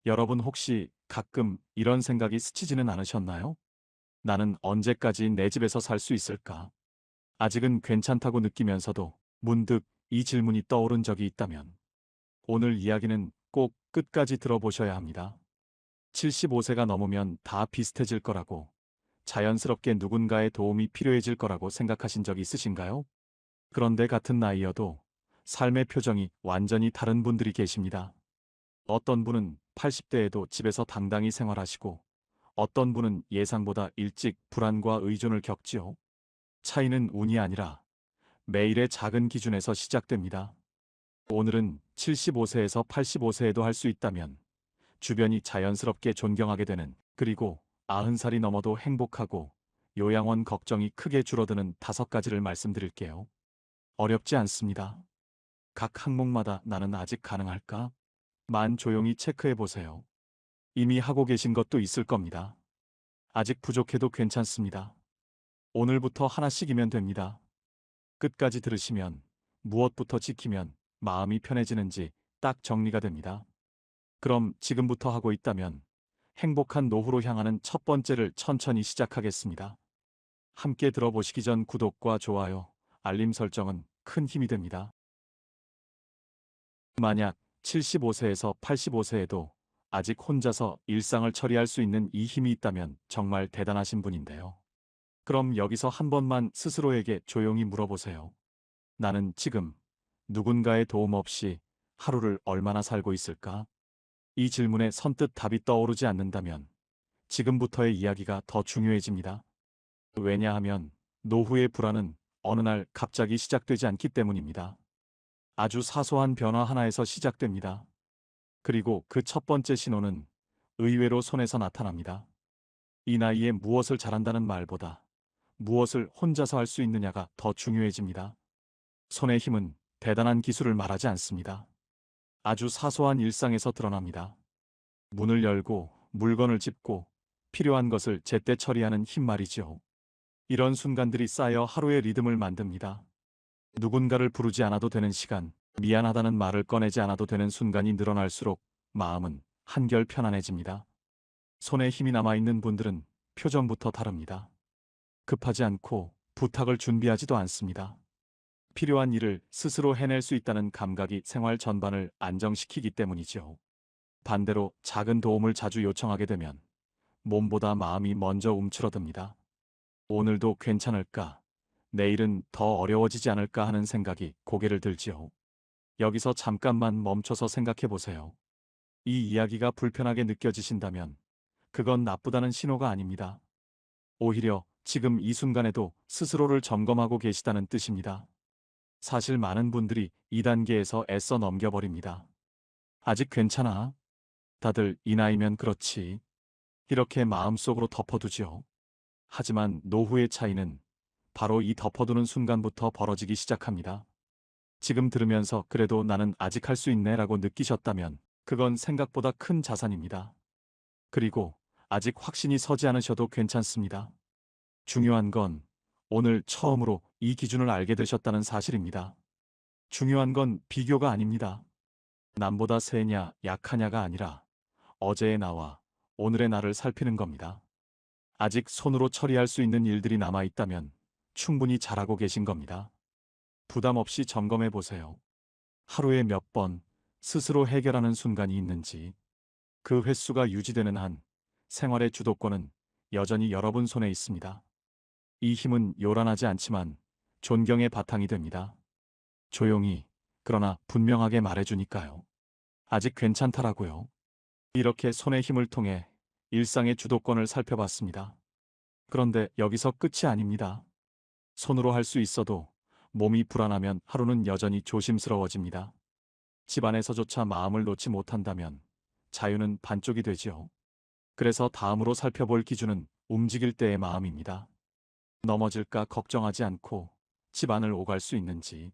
여러분 혹시 가끔 이런 생각이 스치지는 않으셨나요? 나는 언제까지 내 집에서 살 수 있을까? 아직은 괜찮다고 느끼면서도 문득 이 질문이 떠오른 적이 있다면 오늘 이야기는 꼭 끝까지 들어보셔야 합니다. 75세가 넘으면 다 비슷해질 거라고, 자연스럽게 누군가의 도움이 필요해질 거라고 생각하신 적 있으신가요? 그런데 같은 나이여도 삶의 표정이 완전히 다른 분들이 계십니다. 어떤 분은 80대에도 집에서 당당히 생활하시고, 어떤 분은 예상보다 일찍 불안과 의존을 겪지요. 차이는 운이 아니라 매일의 작은 기준에서 시작됩니다. 오늘은 75세에서 85세에도 할 수 있다면, 주변이 자연스럽게 존경하게 되는, 그리고 90살이 넘어도 행복하고 요양원 걱정이 크게 줄어드는 5가지를 말씀드릴게요. 어렵지 않습니다. 각 항목마다 나는 아직 가능할까? 만 조용히 체크해 보세요. 이미 하고 계신 것도 있을 겁니다. 아직 부족해도 괜찮습니다. 오늘부터 하나씩이면 됩니다. 끝까지 들으시면 무엇부터 지키면 마음이 편해지는지 딱 정리가 됩니다. 그럼 지금부터 하고 있다면 행복한 노후로 향하는 첫 번째를 천천히 시작하겠습니다. 함께 들어보시기 전 구독과 좋아요, 알림 설정은 큰 힘이 됩니다. 만약 75세에서 85세에도 아직 혼자서 일상을 처리할 수 있는 이 힘이 있다면 정말 대단하신 분인데요. 그럼 여기서 한 번만 스스로에게 조용히 물어보세요. 나는 지금 누군가의 도움 없이 하루를 얼마나 살고 있을까? 이 질문에 선뜻 답이 떠오르지 않는다면 지금부터의 이야기가 더 중요해집니다. 왜냐하면 노후의 불안은 어느 날 갑자기 시작되지 않기 때문입니다. 아주 사소한 변화 하나에서 시작됩니다. 그리고 그 첫 번째 신호는 의외로 손에서 나타납니다. 이 나이에 무엇을 잘한다는 말보다 무엇을 혼자서 할 수 있느냐가 더 중요해집니다. 손의 힘은 대단한 기술을 말하지 않습니다. 아주 사소한 일상에서 드러납니다. 문을 열고 물건을 짚고 필요한 것을 제때 처리하는 힘 말이죠. 이런 순간들이 쌓여 하루의 리듬을 만듭니다. 누군가를 부르지 않아도 되는 시간, 미안하다는 말을 꺼내지 않아도 되는 순간이 늘어날수록 마음은 한결 편안해집니다. 손에 힘이 남아있는 분들은 표정부터 다릅니다. 급하지 않고 부탁을 준비하지도 않습니다. 필요한 일을 스스로 해낼 수 있다는 감각이 생활 전반을 안정시키기 때문이죠. 반대로 작은 도움을 자주 요청하게 되면 몸보다 마음이 먼저 움츠러듭니다. 오늘도 괜찮을까? 내일은 더 어려워지지 않을까 하는 생각이 고개를 들지요. 여기서 잠깐만 멈춰서 생각해 보세요. 이 이야기가 불편하게 느껴지신다면 그건 나쁘다는 신호가 아닙니다. 오히려 지금 이 순간에도 스스로를 점검하고 계시다는 뜻입니다. 사실 많은 분들이 이 단계에서 애써 넘겨버립니다. 아직 괜찮아. 다들 이 나이면 그렇지. 이렇게 마음속으로 덮어두죠. 하지만 노후의 차이는 바로 이 덮어두는 순간부터 벌어지기 시작합니다. 지금 들으면서 그래도 나는 아직 할 수 있네 라고 느끼셨다면 그건 생각보다 큰 자산입니다. 그리고 아직 확신이 서지 않으셔도 괜찮습니다. 중요한 건 오늘 처음으로 이 기준을 알게 되셨다는 사실입니다. 중요한 건 비교가 아닙니다. 남보다 세냐, 약하냐가 아니라 어제의 나와 오늘의 나를 살피는 겁니다. 아직 손으로 처리할 수 있는 일들이 남아 있다면 충분히 잘하고 계신 겁니다. 부담 없이 점검해 보세요. 하루에 몇 번 스스로 해결하는 순간이 있는지, 그 횟수가 유지되는 한 생활의 주도권은 여전히 여러분 손에 있습니다. 이 힘은 요란하지 않지만 존경의 바탕이 됩니다. 조용히, 그러나 분명하게 말해주니까요. 아직 괜찮다라고요. 이렇게 손의 힘을 통해 일상의 주도권을 살펴봤습니다. 그런데 여기서 끝이 아닙니다. 손으로 할 수 있어도 몸이 불안하면 하루는 여전히 조심스러워집니다. 집안에서조차 마음을 놓지 못한다면 자유는 반쪽이 되지요. 그래서 다음으로 살펴볼 기준은 움직일 때의 마음입니다. 넘어질까 걱정하지 않고 집안을 오갈 수 있는지.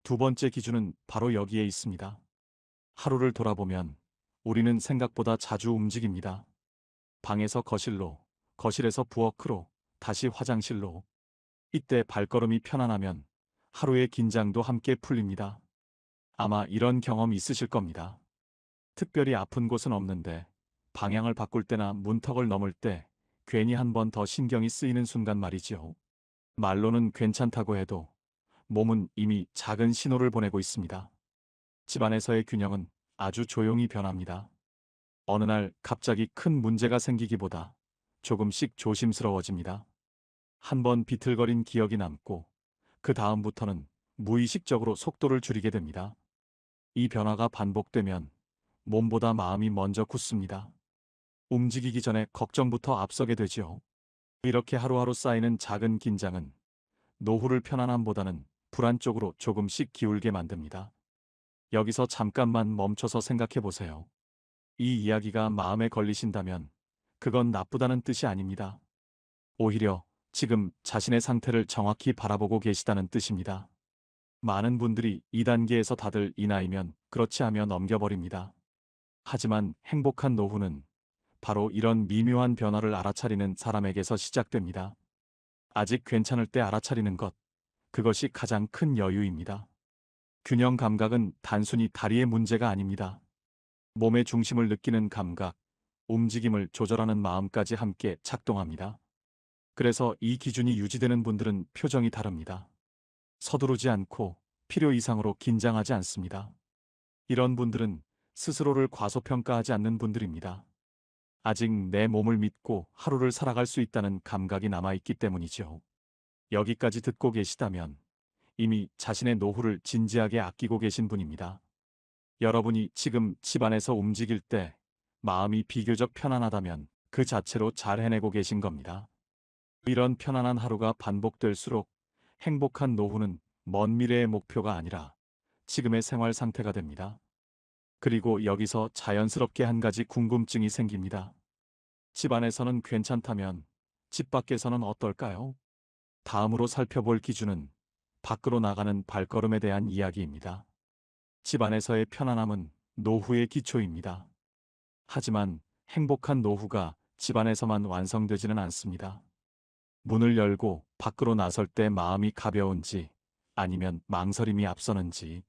두 번째 기준은 바로 여기에 있습니다. 하루를 돌아보면 우리는 생각보다 자주 움직입니다. 방에서 거실로, 거실에서 부엌으로, 다시 화장실로. 이때 발걸음이 편안하면 하루의 긴장도 함께 풀립니다. 아마 이런 경험 있으실 겁니다. 특별히 아픈 곳은 없는데 방향을 바꿀 때나 문턱을 넘을 때 괜히 한 번 더 신경이 쓰이는 순간 말이지요. 말로는 괜찮다고 해도 몸은 이미 작은 신호를 보내고 있습니다. 집안에서의 균형은 아주 조용히 변합니다. 어느 날 갑자기 큰 문제가 생기기보다 조금씩 조심스러워집니다. 한 번 비틀거린 기억이 남고 그 다음부터는 무의식적으로 속도를 줄이게 됩니다. 이 변화가 반복되면 몸보다 마음이 먼저 굳습니다. 움직이기 전에 걱정부터 앞서게 되지요. 이렇게 하루하루 쌓이는 작은 긴장은 노후를 편안함보다는 불안 쪽으로 조금씩 기울게 만듭니다. 여기서 잠깐만 멈춰서 생각해 보세요. 이 이야기가 마음에 걸리신다면 그건 나쁘다는 뜻이 아닙니다. 오히려 지금 자신의 상태를 정확히 바라보고 계시다는 뜻입니다. 많은 분들이 이 단계에서 다들 이 나이면 그렇지 하며 넘겨버립니다. 하지만 행복한 노후는 바로 이런 미묘한 변화를 알아차리는 사람에게서 시작됩니다. 아직 괜찮을 때 알아차리는 것, 그것이 가장 큰 여유입니다. 균형 감각은 단순히 다리의 문제가 아닙니다. 몸의 중심을 느끼는 감각, 움직임을 조절하는 마음까지 함께 작동합니다. 그래서 이 기준이 유지되는 분들은 표정이 다릅니다. 서두르지 않고 필요 이상으로 긴장하지 않습니다. 이런 분들은 스스로를 과소평가하지 않는 분들입니다. 아직 내 몸을 믿고 하루를 살아갈 수 있다는 감각이 남아있기 때문이죠. 여기까지 듣고 계시다면 이미 자신의 노후를 진지하게 아끼고 계신 분입니다. 여러분이 지금 집안에서 움직일 때 마음이 비교적 편안하다면 그 자체로 잘 해내고 계신 겁니다. 이런 편안한 하루가 반복될수록 행복한 노후는 먼 미래의 목표가 아니라 지금의 생활 상태가 됩니다. 그리고 여기서 자연스럽게 한 가지 궁금증이 생깁니다. 집 안에서는 괜찮다면 집 밖에서는 어떨까요? 다음으로 살펴볼 기준은 밖으로 나가는 발걸음에 대한 이야기입니다. 집 안에서의 편안함은 노후의 기초입니다. 하지만 행복한 노후가 집 안에서만 완성되지는 않습니다. 문을 열고 밖으로 나설 때 마음이 가벼운지 아니면 망설임이 앞서는지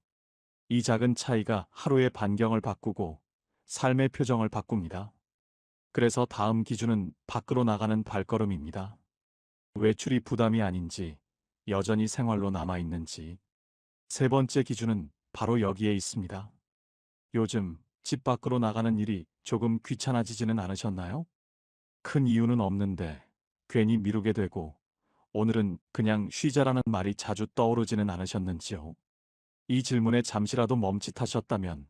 이 작은 차이가 하루의 반경을 바꾸고 삶의 표정을 바꿉니다. 그래서 다음 기준은 밖으로 나가는 발걸음입니다. 외출이 부담이 아닌지 여전히 생활로 남아있는지 세 번째 기준은 바로 여기에 있습니다. 요즘 집 밖으로 나가는 일이 조금 귀찮아지지는 않으셨나요? 큰 이유는 없는데 괜히 미루게 되고 오늘은 그냥 쉬자라는 말이 자주 떠오르지는 않으셨는지요? 이 질문에 잠시라도 멈칫하셨다면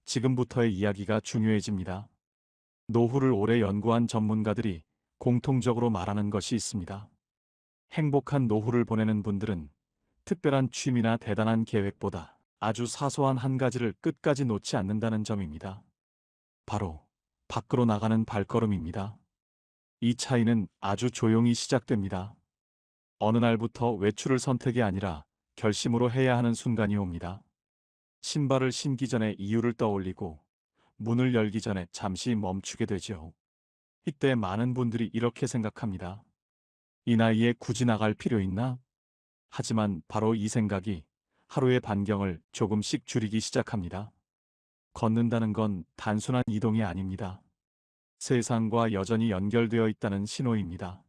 지금부터의 이야기가 중요해집니다. 노후를 오래 연구한 전문가들이 공통적으로 말하는 것이 있습니다. 행복한 노후를 보내는 분들은 특별한 취미나 대단한 계획보다 아주 사소한 한 가지를 끝까지 놓지 않는다는 점입니다. 바로 밖으로 나가는 발걸음입니다. 이 차이는 아주 조용히 시작됩니다. 어느 날부터 외출을 선택이 아니라 결심으로 해야 하는 순간이 옵니다. 신발을 신기 전에 이유를 떠올리고 문을 열기 전에 잠시 멈추게 되죠. 이때 많은 분들이 이렇게 생각합니다. 이 나이에 굳이 나갈 필요 있나? 하지만 바로 이 생각이 하루의 반경을 조금씩 줄이기 시작합니다. 걷는다는 건 단순한 이동이 아닙니다. 세상과 여전히 연결되어 있다는 신호입니다.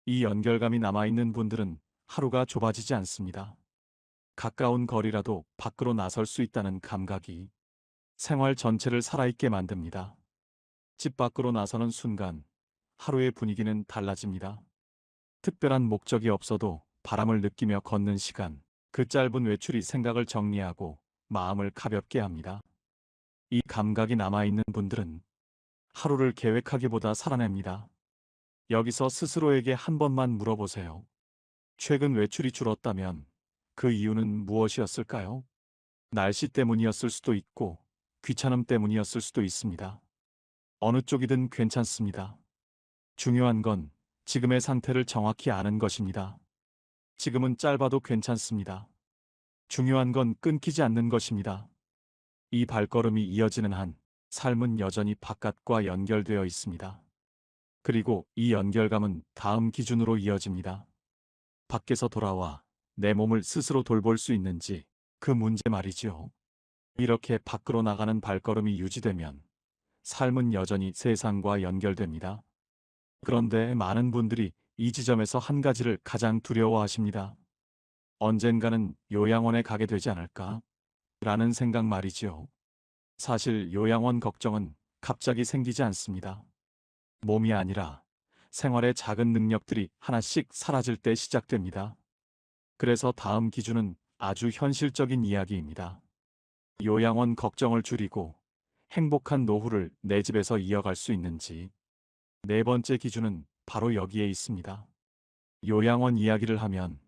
이 연결감이 남아있는 분들은 하루가 좁아지지 않습니다. 가까운 거리라도 밖으로 나설 수 있다는 감각이 생활 전체를 살아있게 만듭니다. 집 밖으로 나서는 순간 하루의 분위기는 달라집니다. 특별한 목적이 없어도 바람을 느끼며 걷는 시간, 그 짧은 외출이 생각을 정리하고 마음을 가볍게 합니다. 이 감각이 남아있는 분들은 하루를 계획하기보다 살아냅니다. 여기서 스스로에게 한 번만 물어보세요. 최근 외출이 줄었다면 그 이유는 무엇이었을까요? 날씨 때문이었을 수도 있고 귀찮음 때문이었을 수도 있습니다. 어느 쪽이든 괜찮습니다. 중요한 건 지금의 상태를 정확히 아는 것입니다. 지금은 짧아도 괜찮습니다. 중요한 건 끊기지 않는 것입니다. 이 발걸음이 이어지는 한 삶은 여전히 바깥과 연결되어 있습니다. 그리고 이 연결감은 다음 기준으로 이어집니다. 밖에서 돌아와 내 몸을 스스로 돌볼 수 있는지 그 문제 말이지요. 이렇게 밖으로 나가는 발걸음이 유지되면 삶은 여전히 세상과 연결됩니다. 그런데 많은 분들이 이 지점에서 한 가지를 가장 두려워하십니다. 언젠가는 요양원에 가게 되지 않을까? 라는 생각 말이지요. 사실 요양원 걱정은 갑자기 생기지 않습니다. 몸이 아니라 생활의 작은 능력들이 하나씩 사라질 때 시작됩니다. 그래서 다음 기준은 아주 현실적인 이야기입니다. 요양원 걱정을 줄이고 행복한 노후를 내 집에서 이어갈 수 있는지. 네 번째 기준은 바로 여기에 있습니다. 요양원 이야기를 하면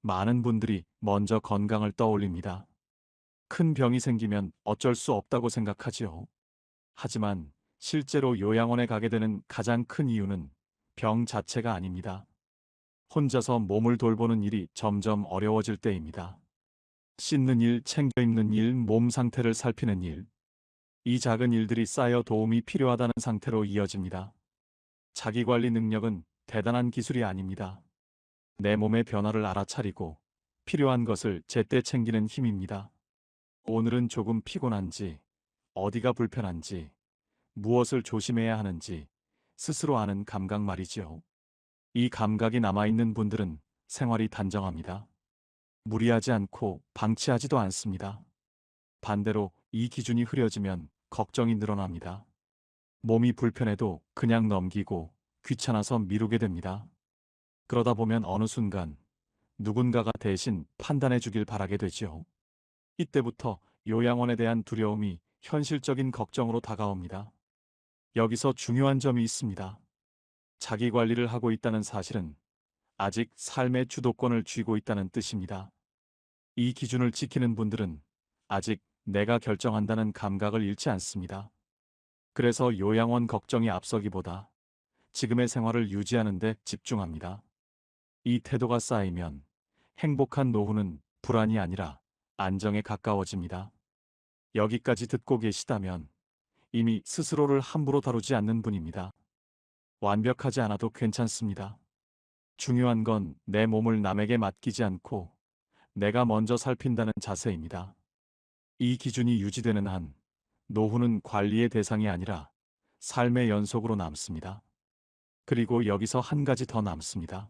많은 분들이 먼저 건강을 떠올립니다. 큰 병이 생기면 어쩔 수 없다고 생각하지요. 하지만 실제로 요양원에 가게 되는 가장 큰 이유는 병 자체가 아닙니다. 혼자서 몸을 돌보는 일이 점점 어려워질 때입니다. 씻는 일, 챙겨 입는 일, 몸 상태를 살피는 일. 이 작은 일들이 쌓여 도움이 필요하다는 상태로 이어집니다. 자기관리 능력은 대단한 기술이 아닙니다. 내 몸의 변화를 알아차리고 필요한 것을 제때 챙기는 힘입니다. 오늘은 조금 피곤한지, 어디가 불편한지, 무엇을 조심해야 하는지 스스로 아는 감각 말이지요. 이 감각이 남아있는 분들은 생활이 단정합니다. 무리하지 않고 방치하지도 않습니다. 반대로 이 기준이 흐려지면 걱정이 늘어납니다. 몸이 불편해도 그냥 넘기고 귀찮아서 미루게 됩니다. 그러다 보면 어느 순간 누군가가 대신 판단해 주길 바라게 되지요. 이때부터 요양원에 대한 두려움이 현실적인 걱정으로 다가옵니다. 여기서 중요한 점이 있습니다. 자기 관리를 하고 있다는 사실은 아직 삶의 주도권을 쥐고 있다는 뜻입니다. 이 기준을 지키는 분들은 아직 내가 결정한다는 감각을 잃지 않습니다. 그래서 요양원 걱정이 앞서기보다 지금의 생활을 유지하는 데 집중합니다. 이 태도가 쌓이면 행복한 노후는 불안이 아니라 안정에 가까워집니다. 여기까지 듣고 계시다면 이미 스스로를 함부로 다루지 않는 분입니다. 완벽하지 않아도 괜찮습니다. 중요한 건 내 몸을 남에게 맡기지 않고 내가 먼저 살핀다는 자세입니다. 이 기준이 유지되는 한 노후는 관리의 대상이 아니라 삶의 연속으로 남습니다. 그리고 여기서 한 가지 더 남습니다.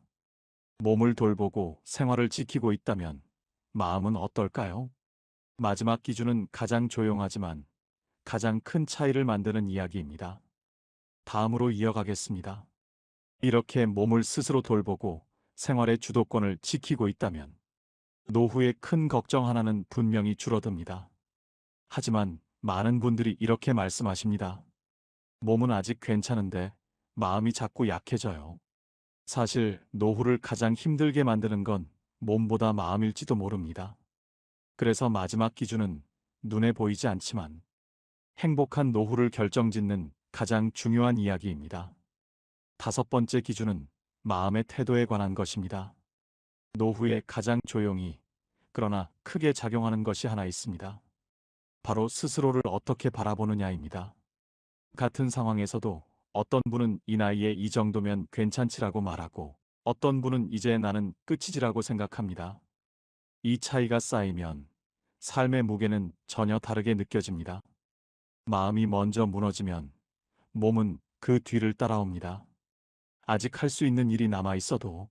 몸을 돌보고 생활을 지키고 있다면 마음은 어떨까요? 마지막 기준은 가장 조용하지만 가장 큰 차이를 만드는 이야기입니다. 다음으로 이어가겠습니다. 이렇게 몸을 스스로 돌보고 생활의 주도권을 지키고 있다면 노후의 큰 걱정 하나는 분명히 줄어듭니다. 하지만 많은 분들이 이렇게 말씀하십니다. 몸은 아직 괜찮은데 마음이 자꾸 약해져요. 사실 노후를 가장 힘들게 만드는 건 몸보다 마음일지도 모릅니다. 그래서 마지막 기준은 눈에 보이지 않지만 행복한 노후를 결정짓는 가장 중요한 이야기입니다. 다섯 번째 기준은 마음의 태도에 관한 것입니다. 노후에 가장 조용히 그러나 크게 작용하는 것이 하나 있습니다. 바로 스스로를 어떻게 바라보느냐입니다. 같은 상황에서도 어떤 분은 이 나이에 이 정도면 괜찮지라고 말하고 어떤 분은 이제 나는 끝이지라고 생각합니다. 이 차이가 쌓이면 삶의 무게는 전혀 다르게 느껴집니다. 마음이 먼저 무너지면 몸은 그 뒤를 따라옵니다. 아직 할 수 있는 일이 남아 있어도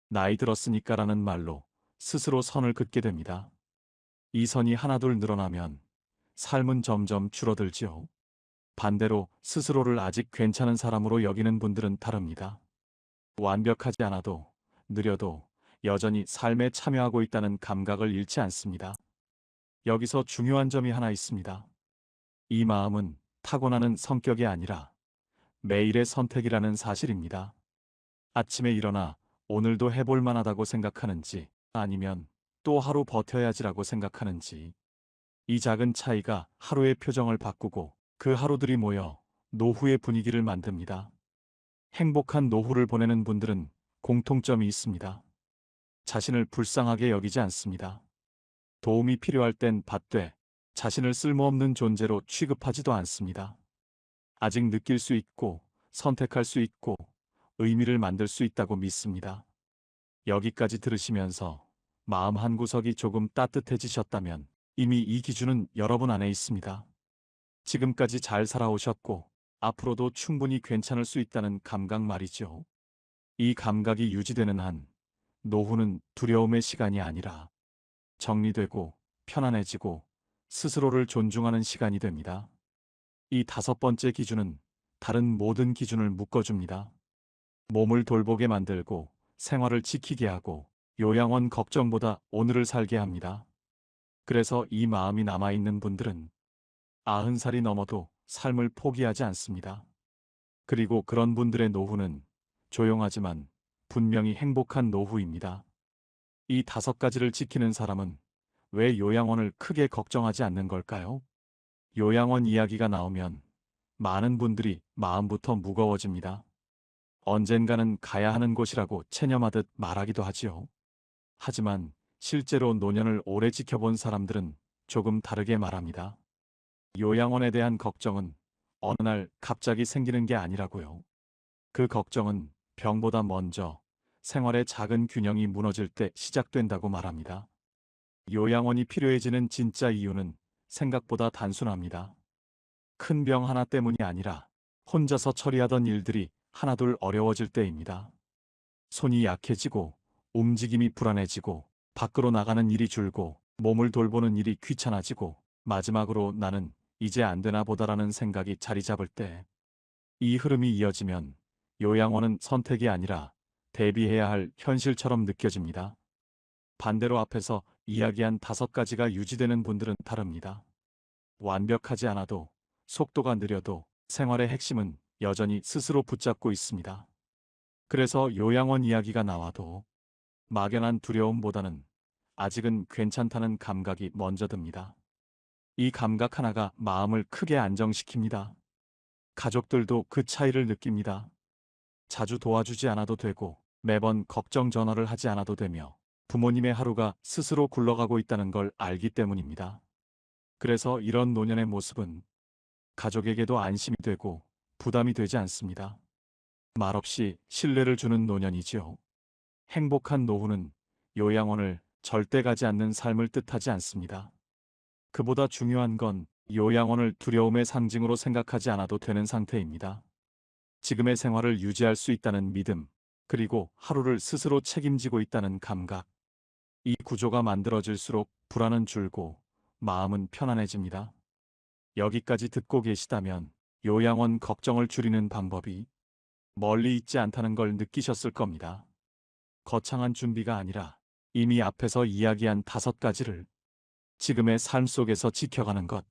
나이 들었으니까라는 말로 스스로 선을 긋게 됩니다. 이 선이 하나둘 늘어나면 삶은 점점 줄어들지요. 반대로 스스로를 아직 괜찮은 사람으로 여기는 분들은 다릅니다. 완벽하지 않아도 느려도 여전히 삶에 참여하고 있다는 감각을 잃지 않습니다. 여기서 중요한 점이 하나 있습니다. 이 마음은 타고나는 성격이 아니라 매일의 선택이라는 사실입니다. 아침에 일어나 오늘도 해볼 만하다고 생각하는지 아니면 또 하루 버텨야지라고 생각하는지 이 작은 차이가 하루의 표정을 바꾸고 그 하루들이 모여 노후의 분위기를 만듭니다. 행복한 노후를 보내는 분들은 공통점이 있습니다. 자신을 불쌍하게 여기지 않습니다. 도움이 필요할 땐 받되 자신을 쓸모없는 존재로 취급하지도 않습니다. 아직 느낄 수 있고 선택할 수 있고 의미를 만들 수 있다고 믿습니다. 여기까지 들으시면서 마음 한구석이 조금 따뜻해지셨다면 이미 이 기준은 여러분 안에 있습니다. 지금까지 잘 살아오셨고 앞으로도 충분히 괜찮을 수 있다는 감각 말이죠. 이 감각이 유지되는 한 노후는 두려움의 시간이 아니라 정리되고 편안해지고 스스로를 존중하는 시간이 됩니다. 이 다섯 번째 기준은 다른 모든 기준을 묶어줍니다. 몸을 돌보게 만들고 생활을 지키게 하고 요양원 걱정보다 오늘을 살게 합니다. 그래서 이 마음이 남아있는 분들은 90살이 넘어도 삶을 포기하지 않습니다. 그리고 그런 분들의 노후는 조용하지만 분명히 행복한 노후입니다. 이 다섯 가지를 지키는 사람은 왜 요양원을 크게 걱정하지 않는 걸까요? 요양원 이야기가 나오면 많은 분들이 마음부터 무거워집니다. 언젠가는 가야 하는 곳이라고 체념하듯 말하기도 하지요. 하지만 실제로 노년을 오래 지켜본 사람들은 조금 다르게 말합니다. 요양원에 대한 걱정은 어느 날 갑자기 생기는 게 아니라고요. 그 걱정은 병보다 먼저 생활의 작은 균형이 무너질 때 시작된다고 말합니다. 요양원이 필요해지는 진짜 이유는 생각보다 단순합니다. 큰 병 하나 때문이 아니라 혼자서 처리하던 일들이 하나둘 어려워질 때입니다. 손이 약해지고 움직임이 불안해지고 밖으로 나가는 일이 줄고 몸을 돌보는 일이 귀찮아지고 마지막으로 나는 이제 안 되나 보다라는 생각이 자리 잡을 때 이 흐름이 이어지면 요양원은 선택이 아니라 대비해야 할 현실처럼 느껴집니다. 반대로 앞에서 이야기한 다섯 가지가 유지되는 분들은 다릅니다. 완벽하지 않아도 속도가 느려도 생활의 핵심은 여전히 스스로 붙잡고 있습니다. 그래서 요양원 이야기가 나와도 막연한 두려움보다는 아직은 괜찮다는 감각이 먼저 듭니다. 이 감각 하나가 마음을 크게 안정시킵니다. 가족들도 그 차이를 느낍니다. 자주 도와주지 않아도 되고 매번 걱정 전화를 하지 않아도 되며 부모님의 하루가 스스로 굴러가고 있다는 걸 알기 때문입니다. 그래서 이런 노년의 모습은 가족에게도 안심이 되고 부담이 되지 않습니다. 말없이 신뢰를 주는 노년이지요. 행복한 노후는 요양원을 절대 가지 않는 삶을 뜻하지 않습니다. 그보다 중요한 건 요양원을 두려움의 상징으로 생각하지 않아도 되는 상태입니다. 지금의 생활을 유지할 수 있다는 믿음, 그리고 하루를 스스로 책임지고 있다는 감각. 이 구조가 만들어질수록 불안은 줄고 마음은 편안해집니다. 여기까지 듣고 계시다면 요양원 걱정을 줄이는 방법이 멀리 있지 않다는 걸 느끼셨을 겁니다. 거창한 준비가 아니라 이미 앞에서 이야기한 다섯 가지를 지금의 삶 속에서 지켜가는 것.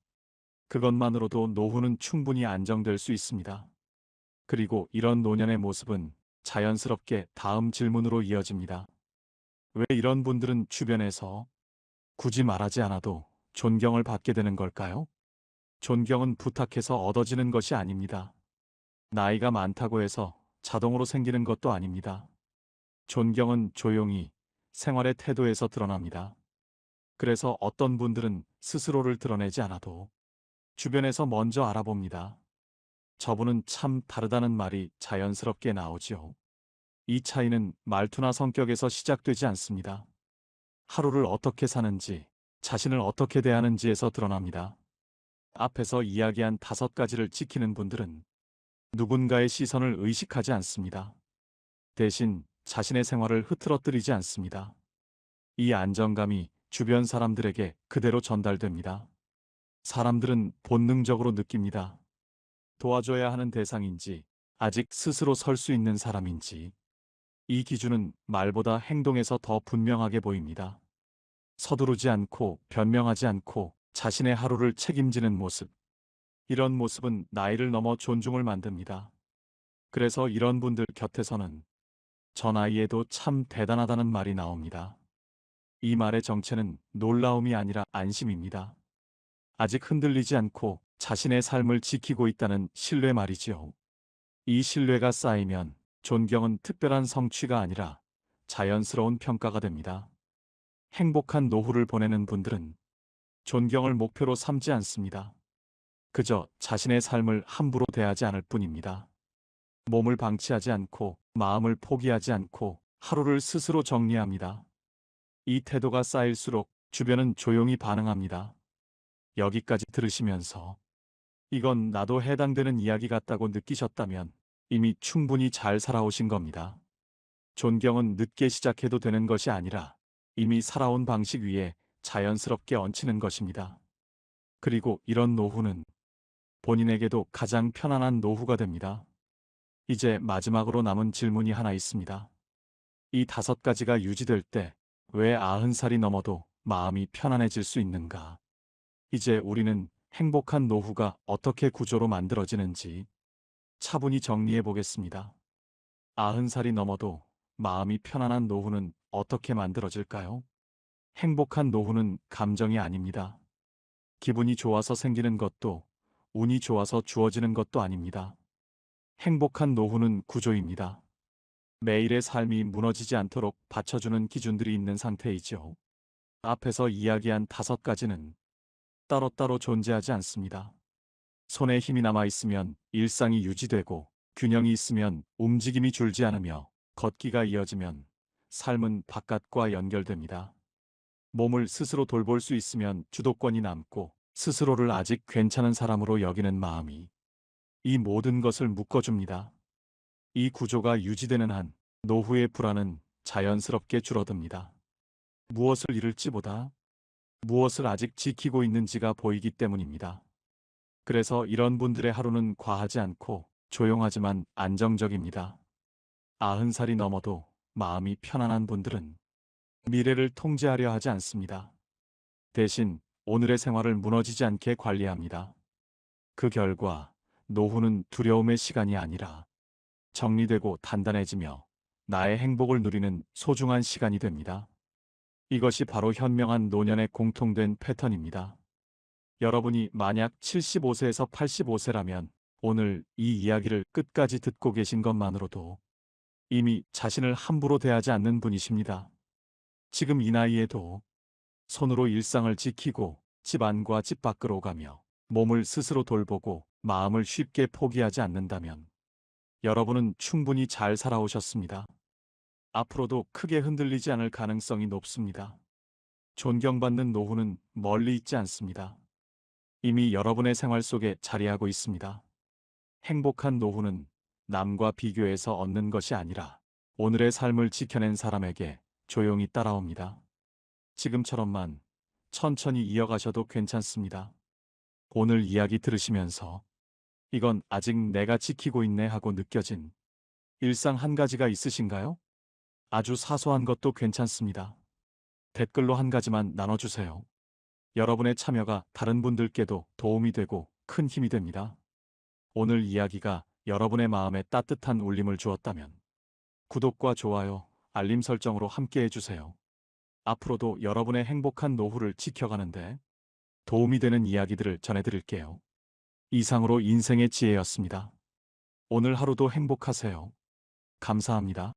그것만으로도 노후는 충분히 안정될 수 있습니다. 그리고 이런 노년의 모습은 자연스럽게 다음 질문으로 이어집니다. 왜 이런 분들은 주변에서 굳이 말하지 않아도 존경을 받게 되는 걸까요? 존경은 부탁해서 얻어지는 것이 아닙니다. 나이가 많다고 해서 자동으로 생기는 것도 아닙니다. 존경은 조용히 생활의 태도에서 드러납니다. 그래서 어떤 분들은 스스로를 드러내지 않아도 주변에서 먼저 알아봅니다. 저분은 참 다르다는 말이 자연스럽게 나오지요. 이 차이는 말투나 성격에서 시작되지 않습니다. 하루를 어떻게 사는지, 자신을 어떻게 대하는지에서 드러납니다. 앞에서 이야기한 다섯 가지를 지키는 분들은 누군가의 시선을 의식하지 않습니다. 대신 자신의 생활을 흐트러뜨리지 않습니다. 이 안정감이 주변 사람들에게 그대로 전달됩니다. 사람들은 본능적으로 느낍니다. 도와줘야 하는 대상인지, 아직 스스로 설 수 있는 사람인지. 이 기준은 말보다 행동에서 더 분명하게 보입니다. 서두르지 않고 변명하지 않고 자신의 하루를 책임지는 모습. 이런 모습은 나이를 넘어 존중을 만듭니다. 그래서 이런 분들 곁에서는 저 나이에도 참 대단하다는 말이 나옵니다. 이 말의 정체는 놀라움이 아니라 안심입니다. 아직 흔들리지 않고 자신의 삶을 지키고 있다는 신뢰 말이지요. 이 신뢰가 쌓이면 존경은 특별한 성취가 아니라 자연스러운 평가가 됩니다. 행복한 노후를 보내는 분들은 존경을 목표로 삼지 않습니다. 그저 자신의 삶을 함부로 대하지 않을 뿐입니다. 몸을 방치하지 않고 마음을 포기하지 않고 하루를 스스로 정리합니다. 이 태도가 쌓일수록 주변은 조용히 반응합니다. 여기까지 들으시면서 이건 나도 해당되는 이야기 같다고 느끼셨다면 이미 충분히 잘 살아오신 겁니다. 존경은 늦게 시작해도 되는 것이 아니라 이미 살아온 방식 위에 자연스럽게 얹히는 것입니다. 그리고 이런 노후는 본인에게도 가장 편안한 노후가 됩니다. 이제 마지막으로 남은 질문이 하나 있습니다. 이 5가지가 유지될 때 왜 90살이 넘어도 마음이 편안해질 수 있는가? 이제 우리는 행복한 노후가 어떻게 구조로 만들어지는지 차분히 정리해 보겠습니다. 90살이 넘어도 마음이 편안한 노후는 어떻게 만들어질까요? 행복한 노후는 감정이 아닙니다. 기분이 좋아서 생기는 것도 운이 좋아서 주어지는 것도 아닙니다. 행복한 노후는 구조입니다. 매일의 삶이 무너지지 않도록 받쳐주는 기준들이 있는 상태이죠. 앞에서 이야기한 5가지는 따로따로 존재하지 않습니다. 손에 힘이 남아있으면 일상이 유지되고 균형이 있으면 움직임이 줄지 않으며 걷기가 이어지면 삶은 바깥과 연결됩니다. 몸을 스스로 돌볼 수 있으면 주도권이 남고 스스로를 아직 괜찮은 사람으로 여기는 마음이 이 모든 것을 묶어줍니다. 이 구조가 유지되는 한 노후의 불안은 자연스럽게 줄어듭니다. 무엇을 잃을지보다 무엇을 아직 지키고 있는지가 보이기 때문입니다. 그래서 이런 분들의 하루는 과하지 않고 조용하지만 안정적입니다. 90살이 넘어도 마음이 편안한 분들은 미래를 통제하려 하지 않습니다. 대신 오늘의 생활을 무너지지 않게 관리합니다. 그 결과 노후는 두려움의 시간이 아니라 정리되고 단단해지며 나의 행복을 누리는 소중한 시간이 됩니다. 이것이 바로 현명한 노년의 공통된 패턴입니다. 여러분이 만약 75세에서 85세라면 오늘 이 이야기를 끝까지 듣고 계신 것만으로도 이미 자신을 함부로 대하지 않는 분이십니다. 지금 이 나이에도 손으로 일상을 지키고 집 안과 집 밖으로 가며 몸을 스스로 돌보고 마음을 쉽게 포기하지 않는다면 여러분은 충분히 잘 살아오셨습니다. 앞으로도 크게 흔들리지 않을 가능성이 높습니다. 존경받는 노후는 멀리 있지 않습니다. 이미 여러분의 생활 속에 자리하고 있습니다. 행복한 노후는 남과 비교해서 얻는 것이 아니라 오늘의 삶을 지켜낸 사람에게 조용히 따라옵니다. 지금처럼만 천천히 이어가셔도 괜찮습니다. 오늘 이야기 들으시면서 이건 아직 내가 지키고 있네 하고 느껴진 일상 한 가지가 있으신가요? 아주 사소한 것도 괜찮습니다. 댓글로 한 가지만 나눠주세요. 여러분의 참여가 다른 분들께도 도움이 되고 큰 힘이 됩니다. 오늘 이야기가 여러분의 마음에 따뜻한 울림을 주었다면 구독과 좋아요, 알림 설정으로 함께 해주세요. 앞으로도 여러분의 행복한 노후를 지켜가는데 도움이 되는 이야기들을 전해드릴게요. 이상으로 인생의 지혜였습니다. 오늘 하루도 행복하세요. 감사합니다.